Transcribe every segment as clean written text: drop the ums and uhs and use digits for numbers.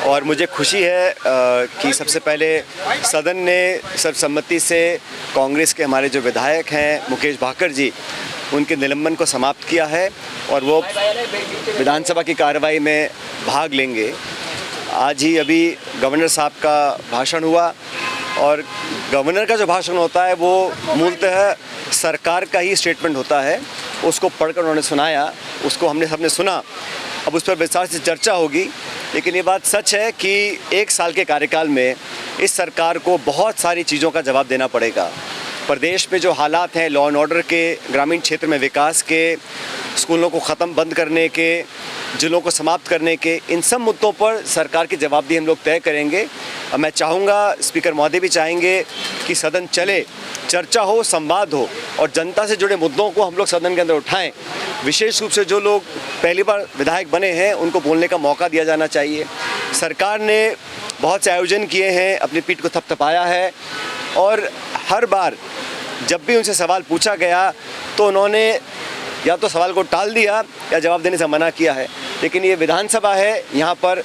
और मुझे खुशी है कि सबसे पहले सदन ने सर्वसम्मति से कांग्रेस के हमारे जो विधायक हैं मुकेश भाकर जी, उनके निलंबन को समाप्त किया है और वो विधानसभा की कार्रवाई में भाग लेंगे। आज ही अभी गवर्नर साहब का भाषण हुआ और गवर्नर का जो भाषण होता है वो मूलतः सरकार का ही स्टेटमेंट होता है। उसको पढ़कर उन्होंने सुनाया, उसको हमने सबने सुना। अब उस पर विस्तार से चर्चा होगी, लेकिन ये बात सच है कि 1 साल के कार्यकाल में इस सरकार को बहुत सारी चीज़ों का जवाब देना पड़ेगा। प्रदेश में जो हालात हैं लॉ एंड ऑर्डर के, ग्रामीण क्षेत्र में विकास के, स्कूलों को ख़त्म बंद करने के, जिलों को समाप्त करने के, इन सब मुद्दों पर सरकार की जवाबदेही हम लोग तय करेंगे। अब मैं चाहूँगा, स्पीकर महोदय भी चाहेंगे कि सदन चले, चर्चा हो, संवाद हो और जनता से जुड़े मुद्दों को हम लोग सदन के अंदर उठाएं। विशेष रूप से जो लोग पहली बार विधायक बने हैं उनको बोलने का मौका दिया जाना चाहिए। सरकार ने बहुत से आयोजन किए हैं, अपनी पीठ को थपथपाया है और हर बार जब भी उनसे सवाल पूछा गया तो उन्होंने या तो सवाल को टाल दिया या जवाब देने से मना किया है। लेकिन ये विधानसभा है, यहाँ पर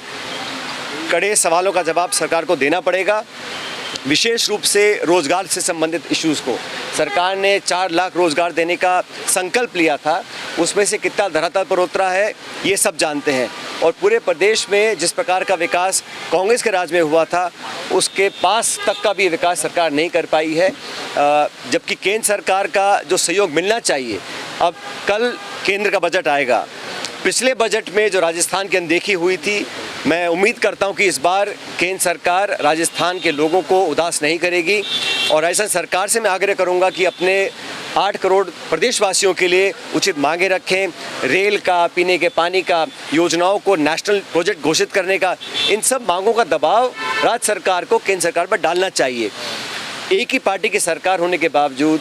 कड़े सवालों का जवाब सरकार को देना पड़ेगा। विशेष रूप से रोज़गार से संबंधित इश्यूज़ को सरकार ने 4 लाख रोज़गार देने का संकल्प लिया था, उसमें से कितना धरातल पर उतरा है ये सब जानते हैं। और पूरे प्रदेश में जिस प्रकार का विकास कांग्रेस के राज में हुआ था उसके पास तक का भी विकास सरकार नहीं कर पाई है, जबकि केंद्र सरकार का जो सहयोग मिलना चाहिए। अब कल केंद्र का बजट आएगा। पिछले बजट में जो राजस्थान की अनदेखी हुई थी, मैं उम्मीद करता हूं कि इस बार केंद्र सरकार राजस्थान के लोगों को उदास नहीं करेगी और राजस्थान सरकार से मैं आग्रह करूंगा कि अपने 8 करोड़ प्रदेशवासियों के लिए उचित मांगे रखें। रेल का, पीने के पानी का, योजनाओं को नेशनल प्रोजेक्ट घोषित करने का, इन सब मांगों का दबाव राज्य सरकार को केंद्र सरकार पर डालना चाहिए। एक ही पार्टी की सरकार होने के बावजूद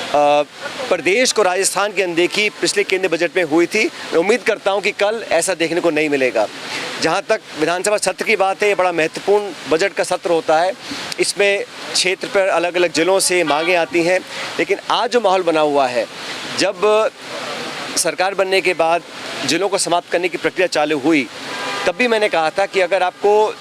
प्रदेश को राजस्थान की अनदेखी पिछले केंद्रीय बजट में हुई थी। मैं उम्मीद करता हूं कि कल ऐसा देखने को नहीं मिलेगा। जहां तक विधानसभा सत्र की बात है, ये बड़ा महत्वपूर्ण बजट का सत्र होता है। इसमें क्षेत्र पर अलग अलग जिलों से मांगें आती हैं, लेकिन आज जो माहौल बना हुआ है, जब सरकार बनने के बाद जिलों को समाप्त करने की प्रक्रिया चालू हुई, तब भी मैंने कहा था कि अगर आपको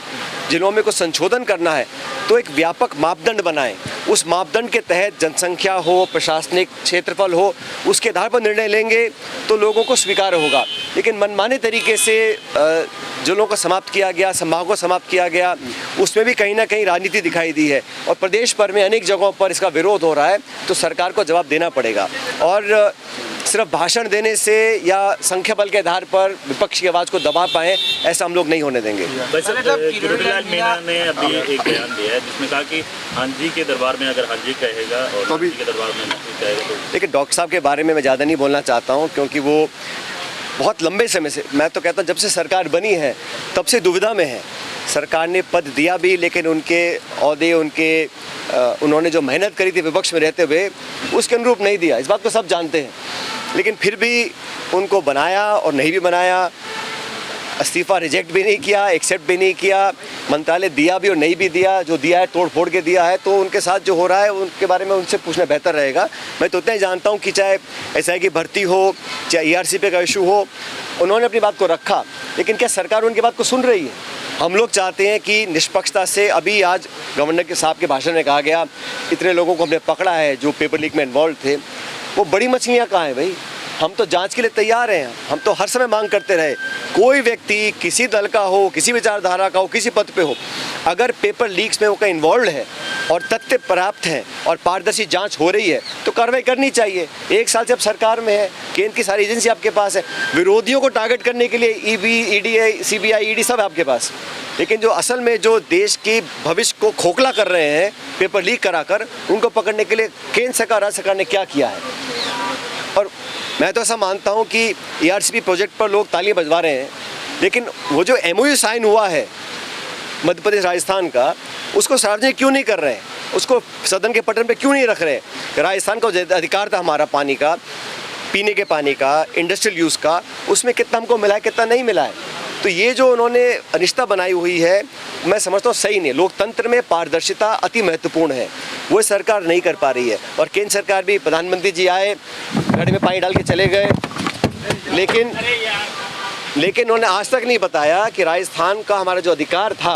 जिलों में कुछ संशोधन करना है तो एक व्यापक मापदंड बनाएं। उस मापदंड के तहत जनसंख्या हो, प्रशासनिक क्षेत्रफल हो, उसके आधार पर निर्णय लेंगे तो लोगों को स्वीकार होगा। लेकिन मनमाने तरीके से जिलों को समाप्त किया गया, संभागों को समाप्त किया गया, उसमें भी कहीं ना कहीं राजनीति दिखाई दी है और प्रदेश भर में अनेक जगहों पर इसका विरोध हो रहा है। तो सरकार को जवाब देना पड़ेगा और सिर्फ भाषण देने से या संख्या बल के आधार पर विपक्ष की आवाज़ को दबा पाएं, ऐसा हम लोग नहीं होने देंगे। किरोड़ीलाल मीणा ने अभी एक बयान दिया है जिसमें कहा कि हाँ जी के दरबार में अगर हाँ जी कहेगा और तो भी के दरबार में नहीं कहेगा। तो लेकिन डॉक्टर साहब के बारे में मैं ज़्यादा नहीं बोलना चाहता हूँ, क्योंकि वो बहुत लंबे समय से, मैं तो कहता हूँ जब से सरकार बनी है तब से दुविधा में है। सरकार ने पद दिया भी, लेकिन उनके ओहदे, उन्होंने जो मेहनत करी थी विपक्ष में रहते हुए उसके अनुरूप नहीं दिया। इस बात को सब जानते हैं, लेकिन फिर भी उनको बनाया और नहीं भी बनाया, इस्तीफा रिजेक्ट भी नहीं किया, एक्सेप्ट भी नहीं किया, मंत्रालय दिया भी और नहीं भी दिया। जो दिया है तोड़ फोड़ के दिया है, तो उनके साथ जो हो रहा है उनके बारे में उनसे पूछना बेहतर रहेगा। मैं तो उतना ही जानता हूँ कि चाहे एसआई की भर्ती हो, चाहे ईआरसीपी का इशू हो, उन्होंने अपनी बात को रखा, लेकिन क्या सरकार उनकी बात को सुन रही है? हम लोग चाहते हैं कि निष्पक्षता से, अभी आज गवर्नर के साहब के भाषण में कहा गया इतने लोगों को हमने पकड़ा है जो पेपर लीक में इन्वॉल्व थे, वो बड़ी मछलियाँ कहाँ हैं भाई? हम तो जांच के लिए तैयार हैं। हम तो हर समय मांग करते रहे, कोई व्यक्ति किसी दल का हो, किसी विचारधारा का हो, किसी पद पे हो, अगर पेपर लीक्स में वो कहीं इन्वॉल्व है और तथ्य पर्याप्त हैं और पारदर्शी जांच हो रही है तो कार्रवाई करनी चाहिए। 1 साल से अब सरकार में है, केंद्र की सारी एजेंसी आपके पास है, विरोधियों को टारगेट करने के लिए ईडी, ईडी, सीबीआई, ईडी सब है आपके पास, लेकिन जो असल में जो देश के भविष्य को खोखला कर रहे हैं पेपर लीक कराकर, उनको पकड़ने के लिए केंद्र सरकार, राज्य सरकार ने क्या किया है? और मैं तो ऐसा मानता हूं कि ईआरसीपी प्रोजेक्ट पर लोग तालियां बजवा रहे हैं, लेकिन वो जो एमओयू साइन हुआ है मध्य प्रदेश राजस्थान का, उसको सार्वजनिक क्यों नहीं कर रहे हैं? उसको सदन के पटल पे क्यों नहीं रख रहे? राजस्थान का जो अधिकार था हमारा पानी का, पीने के पानी का, इंडस्ट्रियल यूज़ का, उसमें कितना हमको मिला है, कितना नहीं मिला है? तो ये जो उन्होंने अनिश्चितता बनाई हुई है, मैं समझता हूँ सही नहीं। लोकतंत्र में पारदर्शिता अति महत्वपूर्ण है, वो सरकार नहीं कर पा रही है। और केंद्र सरकार भी, प्रधानमंत्री जी आए, घड़े में पानी डाल के चले गए, लेकिन लेकिन उन्होंने आज तक नहीं बताया कि राजस्थान का हमारा जो अधिकार था,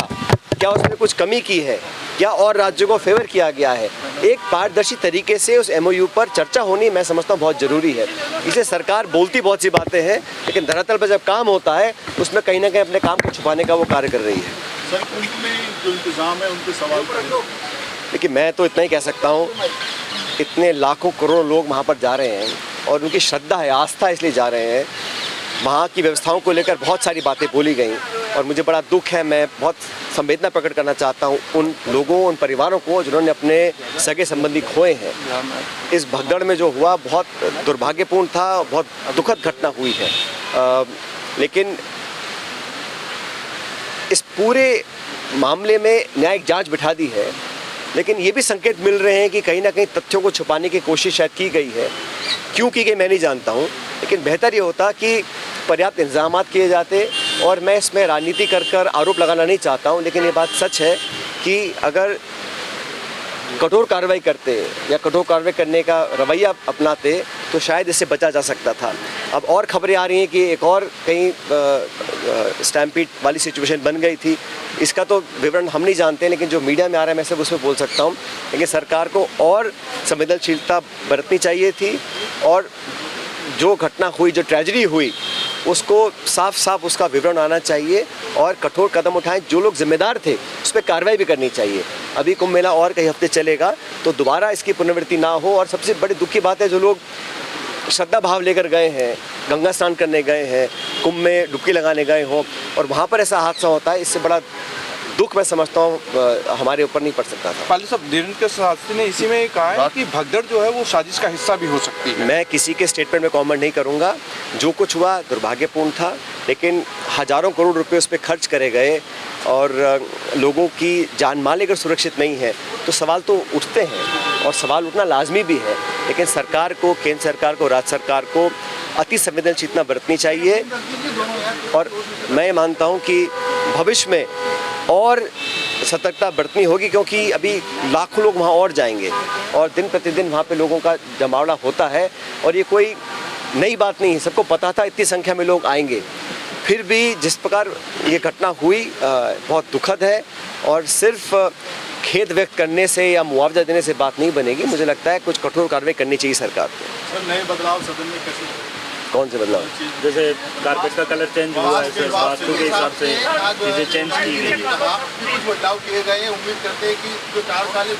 क्या उसमें कुछ कमी की है, क्या और राज्यों को फेवर किया गया है। एक पारदर्शी तरीके से उस MOU पर चर्चा होनी मैं समझता हूँ बहुत ज़रूरी है। इसे सरकार बोलती बहुत सी बातें हैं, लेकिन धरातल पर जब काम होता है उसमें कहीं ना कहीं अपने काम को छुपाने का वो कार्य कर रही है। सर, उनमें जो इंतजाम है उनके सवाल देखिए, मैं तो इतना ही कह सकता हूँ, इतने लाखों करोड़ों लोग वहाँ पर जा रहे हैं और उनकी श्रद्धा है, आस्था इसलिए जा रहे हैं। वहाँ की व्यवस्थाओं को लेकर बहुत सारी बातें बोली गई और मुझे बड़ा दुख है। मैं बहुत संवेदना प्रकट करना चाहता हूँ उन लोगों, उन परिवारों को जिन्होंने अपने सगे संबंधी खोए हैं। इस भगदड़ में जो हुआ बहुत दुर्भाग्यपूर्ण था, बहुत दुखद घटना हुई है। लेकिन इस पूरे मामले में न्यायिक जांच बिठा दी है, लेकिन ये भी संकेत मिल रहे हैं कि कहीं ना कहीं तथ्यों को छुपाने की कोशिश शायद की गई है। क्यों की गई मैं नहीं जानता हूँ, लेकिन बेहतर ये होता कि पर्याप्त इंतजाम किए जाते। और मैं इसमें राजनीति कर आरोप लगाना नहीं चाहता हूँ, लेकिन ये बात सच है कि अगर कठोर कार्रवाई करते या कठोर कार्रवाई करने का रवैया अपनाते तो शायद इससे बचा जा सकता था। अब और खबरें आ रही हैं कि एक और कहीं स्टैम्पीड वाली सिचुएशन बन गई थी। इसका तो विवरण हम नहीं जानते, लेकिन जो मीडिया में आ रहा है मैं सिर्फ उसमें बोल सकता हूँ। लेकिन सरकार को और संवेदनशीलता बरतनी चाहिए थी और जो घटना हुई, जो ट्रेजेडी हुई, उसको साफ साफ उसका विवरण आना चाहिए और कठोर कदम उठाएं। जो लोग जिम्मेदार थे उस पर कार्रवाई भी करनी चाहिए। अभी कुंभ मेला और कई हफ्ते चलेगा तो दोबारा इसकी पुनरावृत्ति ना हो। और सबसे बड़ी दुख की बात है, जो लोग श्रद्धा भाव लेकर गए हैं, गंगा स्नान करने गए हैं, कुंभ में डुबकी लगाने गए हों और वहाँ पर ऐसा हादसा होता है, इससे बड़ा दुख मैं समझता हूँ हमारे ऊपर नहीं पड़ सकता था। पाली साहब, धीरेन्द्र शास्त्री ने इसी में कहा है कि भगदड़ जो है वो साजिश का हिस्सा भी हो सकती है। मैं किसी के स्टेटमेंट में कमेंट नहीं करूँगा। जो कुछ हुआ दुर्भाग्यपूर्ण था, लेकिन हज़ारों करोड़ रुपए उस पर खर्च करे गए और लोगों की जान माल अगर सुरक्षित नहीं है तो सवाल तो उठते हैं और सवाल उठना लाजमी भी है। लेकिन सरकार को, केंद्र सरकार को, राज्य सरकार को अति संवेदनशीलता बरतनी चाहिए। और मैं मानता हूँ कि भविष्य में और सतर्कता बरतनी होगी, क्योंकि अभी लाखों लोग वहाँ और जाएंगे और दिन प्रतिदिन वहाँ पे लोगों का जमावड़ा होता है। और ये कोई नई बात नहीं है, सबको पता था इतनी संख्या में लोग आएंगे। फिर भी जिस प्रकार ये घटना हुई बहुत दुखद है और सिर्फ खेद व्यक्त करने से या मुआवजा देने से बात नहीं बनेगी। मुझे लगता है कुछ कठोर कार्रवाई करनी चाहिए सरकार को। सर, नए बदलाव सदन में कैसे? कौन से बदलाव? जैसे कारपेट का कलर चेंज हुआ है, वास्तु के हिसाब से चीज़ें चेंज की गई है। कुछ बदलाव किए गए हैं, उम्मीद करते हैं कि जो 4 साल है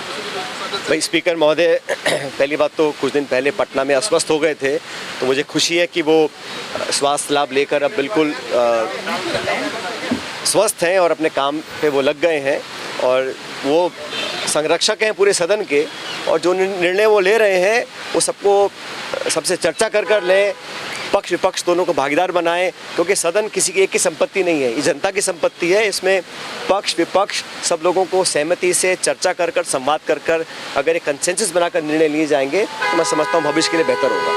भाई स्पीकर महोदय, पहली बात तो कुछ दिन पहले पटना में अस्वस्थ हो गए थे, तो मुझे खुशी है कि वो स्वास्थ्य लाभ लेकर अब बिल्कुल स्वस्थ हैं और अपने काम पे वो लग गए हैं और वो संरक्षक हैं पूरे सदन के। और जो निर्णय वो ले रहे हैं वो सबको सबसे चर्चा कर लें, पक्ष विपक्ष दोनों को भागीदार बनाएं, क्योंकि सदन किसी की एक की संपत्ति नहीं है, ये जनता की संपत्ति है। इसमें पक्ष विपक्ष सब लोगों को सहमति से चर्चा कर संवाद कर अगर एक कंसेंसस बनाकर निर्णय लिए जाएंगे तो मैं समझता हूँ भविष्य के लिए बेहतर होगा।